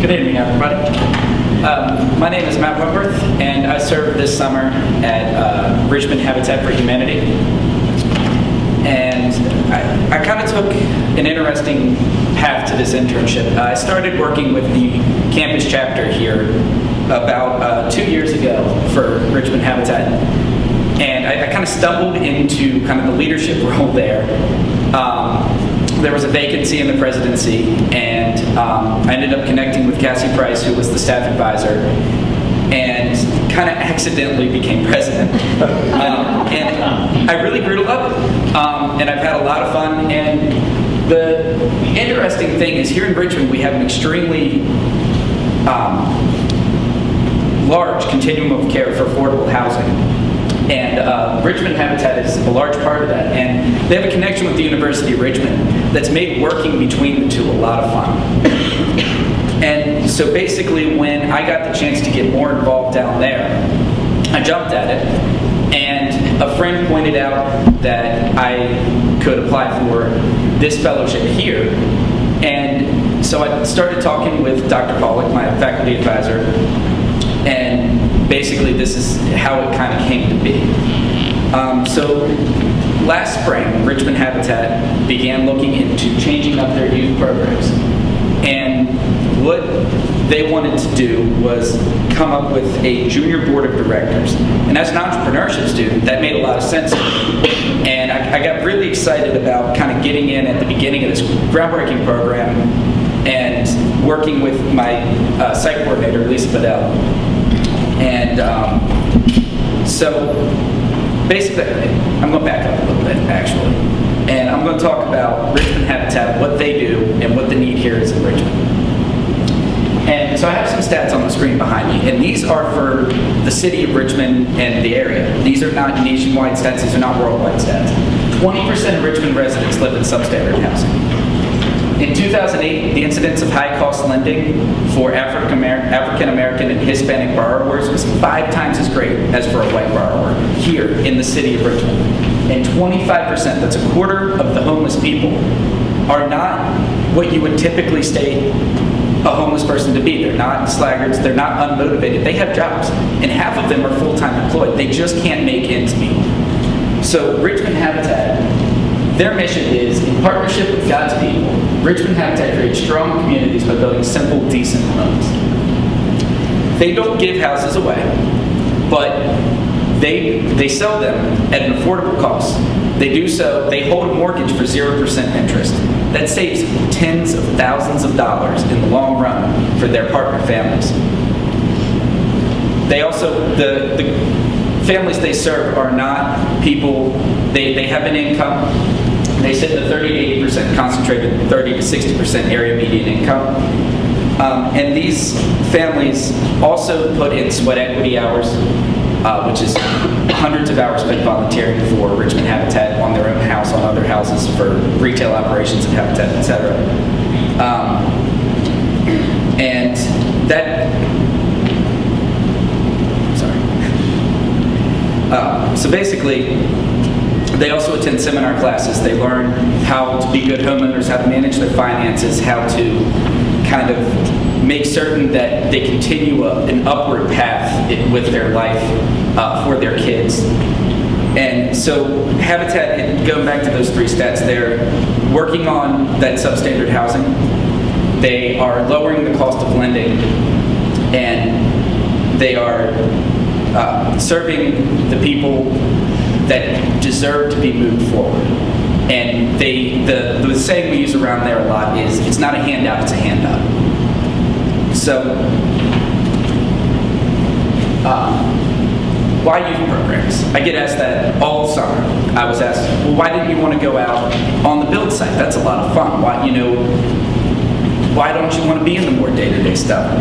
Good evening, everybody. My name is Matt Wentworth, and I served this summer at Richmond Habitat for Humanity. And I kind of took an interesting path to this internship. I started working with the campus chapter here about 2 years ago for Richmond Habitat. And I kind of stumbled into kind of the leadership role there. There was a vacancy in the presidency, and I ended up connecting with Cassie Price, who was the staff advisor, and kind of accidentally became president. And I really grew to love it, and I've had a lot of fun. And the interesting thing is, here in Richmond, we have an extremely large continuum of care for affordable housing. And Richmond Habitat is a large part of that. And they have a connection with the University of Richmond that's made working between the two a lot of fun. And so basically, when I got the chance to get more involved down there, I jumped at it. And a friend pointed out that I could apply for this fellowship here. And so I started talking with Dr. Pollock, my faculty advisor, and basically this is how it kind of came to be. So last spring, Richmond Habitat began looking into changing up their youth programs. And what they wanted to do was come up with a junior board of directors. And as an entrepreneurship student, that made a lot of sense to me. And I got really excited about kind of getting in at the beginning of this groundbreaking program and working with my site coordinator, Lisa Bedell. And so basically, I'm going to back up a little bit, actually. And I'm going to talk about Richmond Habitat, what they do, and what the need here is in Richmond. And so I have some stats on the screen behind me, and these are for the city of Richmond and the area. These are not nationwide stats, these are not worldwide stats. 20% of Richmond residents live in substandard housing. In 2008, the incidence of high-cost lending for African American and Hispanic borrowers was 5 times as great as for a white borrower here in the city of Richmond. And 25%, that's a quarter of the homeless people, are not what you would typically state a homeless person to be. They're not slaggards, they're not unmotivated, they have jobs. And half of them are full-time employed. They just can't make ends meet. So Richmond Habitat, their mission is, in partnership with God's people, Richmond Habitat creates strong communities by building simple, decent homes. They don't give houses away, but they sell them at an affordable cost. They do so, they hold a mortgage for 0% interest. That saves tens of thousands of dollars in the long run for their partner families. They also, the families they serve are not people, they have an income. They sit in the 30 to 80% concentrated, 30 to 60% area median income. And these families also put in sweat equity hours, which is hundreds of hours spent volunteering for Richmond Habitat on their own house, on other houses, for retail operations at Habitat, etc. And that, so basically, they also attend seminar classes. They learn how to be good homeowners, how to manage their finances, how to kind of make certain that they continue an upward path with their life for their kids. And so Habitat, going back to those 3 stats, they're working on that substandard housing. They are lowering the cost of lending, and they are serving the people that deserve to be moved forward. And the saying we use around there a lot is, it's not a handout, it's a handout. So, why youth programs? I get asked that all summer. I was asked, well, why didn't you want to go out on the build site? That's a lot of fun. Why don't you want to be in the more day-to-day stuff?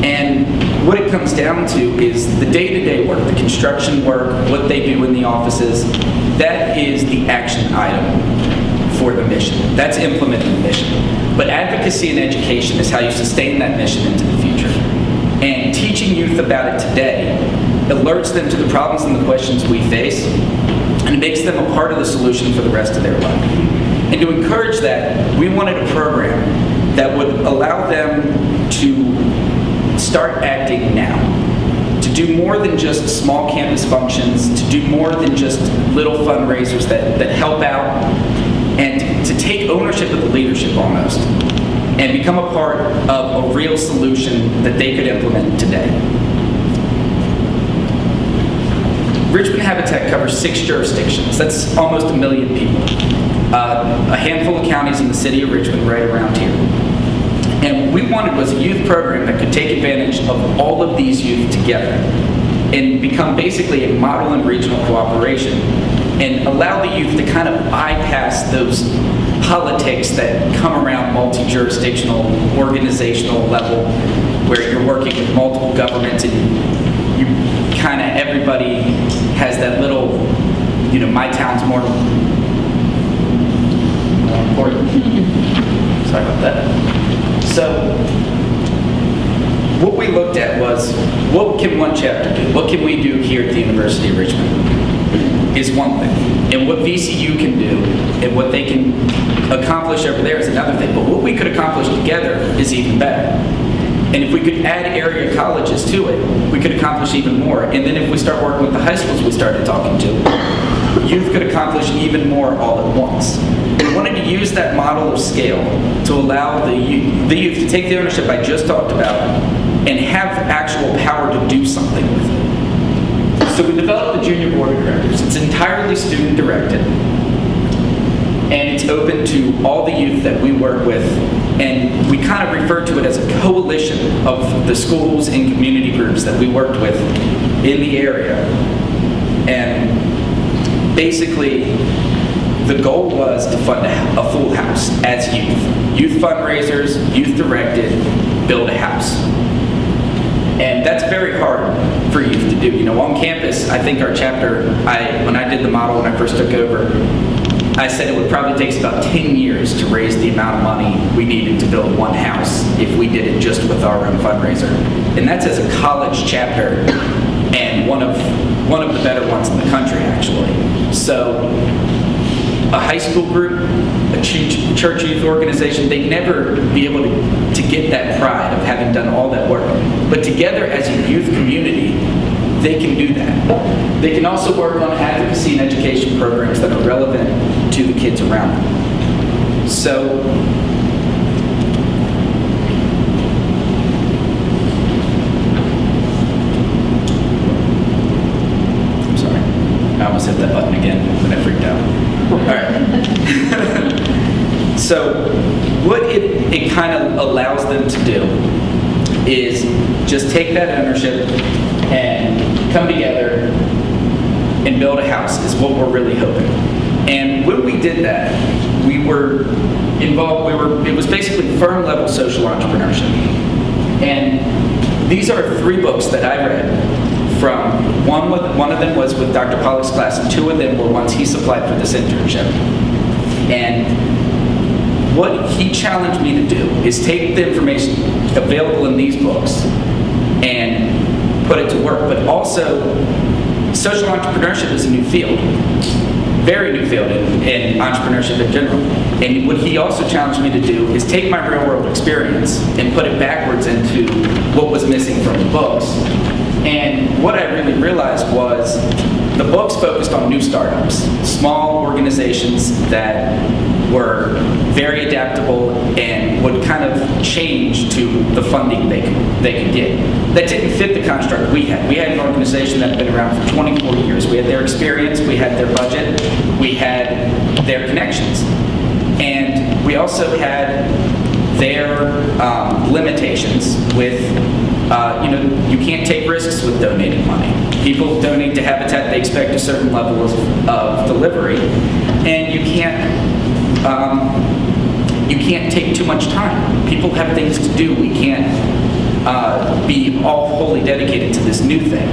And what it comes down to is the day-to-day work, the construction work, what they do in the offices. That is the action item for the mission. That's implementing the mission. But advocacy and education is how you sustain that mission into the future. And teaching youth about it today alerts them to the problems and the questions we face, and makes them a part of the solution for the rest of their life. And to encourage that, we wanted a program that would allow them to start acting now, to do more than just small campus functions, to do more than just little fundraisers that help out, and to take ownership of the leadership almost, and become a part of a real solution that they could implement today. Richmond Habitat covers 6 jurisdictions. That's almost 1 million people. A handful of counties in the city of Richmond right around here. And what we wanted was a youth program that could take advantage of all of these youth together and become basically a model in regional cooperation and allow the youth to kind of bypass those politics that come around multi-jurisdictional, organizational level where you're working with multiple governments and you kind of, everybody has that little, my town's more important. Sorry about that. So what we looked at was, what can one chapter do? What can we do here at the University of Richmond is one thing. And what VCU can do and what they can accomplish over there is another thing. But what we could accomplish together is even better. And if we could add area colleges to it, we could accomplish even more. And then if we start working with the high schools we started talking to, youth could accomplish even more all at once. We wanted to use that model of scale to allow the youth to take the ownership I just talked about and have actual power to do something with it. So we developed the Junior Board of Directors. It's entirely student-directed, and it's open to all the youth that we work with, and we kind of refer to it as a coalition of the schools and community groups that we worked with in the area. And basically, the goal was to fund a full house as youth. Youth fundraisers, youth-directed, build a house. And that's very hard for youth to do. On campus, I think our chapter, when I did the model when I first took over, I said it would probably take us about 10 years to raise the amount of money we needed to build one house if we did it just with our own fundraiser. And that's as a college chapter, and one of the better ones in the country, actually. So a high school group, a church youth organization, they'd never be able to get that pride of having done all that work. But together as a youth community, they can do that. They can also work on advocacy and education programs that are relevant to the kids around them. So, I'm sorry, I almost hit that button again and I freaked out. All right. So, what it kind of allows them to do is just take that ownership and come together and build a house is what we're really hoping. And when we did that, we were involved, it was basically firm level social entrepreneurship. And these are 3 books that I read from, one of them was with Dr. Pollack's class, and 2 of them were ones he supplied for this internship. And what he challenged me to do is take the information available in these books and put it to work. But also, social entrepreneurship is a new field, very new field in entrepreneurship in general. And what he also challenged me to do is take my real world experience and put it backwards into what was missing from the books. And what I really realized was the books focused on new startups, small organizations that were very adaptable and would kind of change to the funding they could get. That didn't fit the construct we had. We had an organization that had been around for 24 years. We had their experience, we had their budget, we had their connections. And we also had their limitations with, you can't take risks with donating money. People donate to Habitat, they expect a certain level of delivery, and you can't take too much time. People have things to do. We can't be all wholly dedicated to this new thing.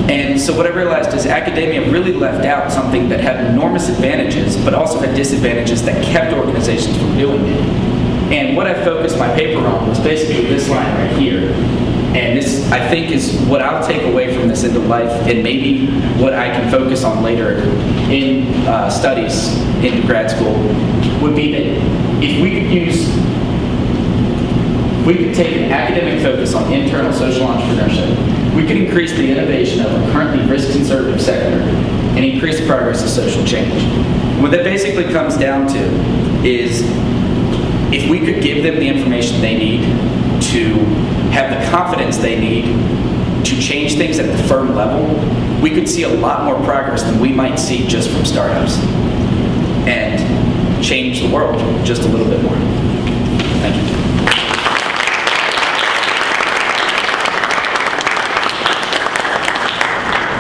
And so what I realized is academia really left out something that had enormous advantages, but also had disadvantages that kept organizations from doing it. And what I focused my paper on was basically this line right here. And this, I think, is what I'll take away from this into life, and maybe what I can focus on later in studies into grad school, would be that if we could use If we could take an academic focus on internal social entrepreneurship, we could increase the innovation of a currently risk-conservative sector and increase the progress of social change. What that basically comes down to is if we could give them the information they need to have the confidence they need to change things at the firm level, we could see a lot more progress than we might see just from startups and change the world just a little bit more. Thank you.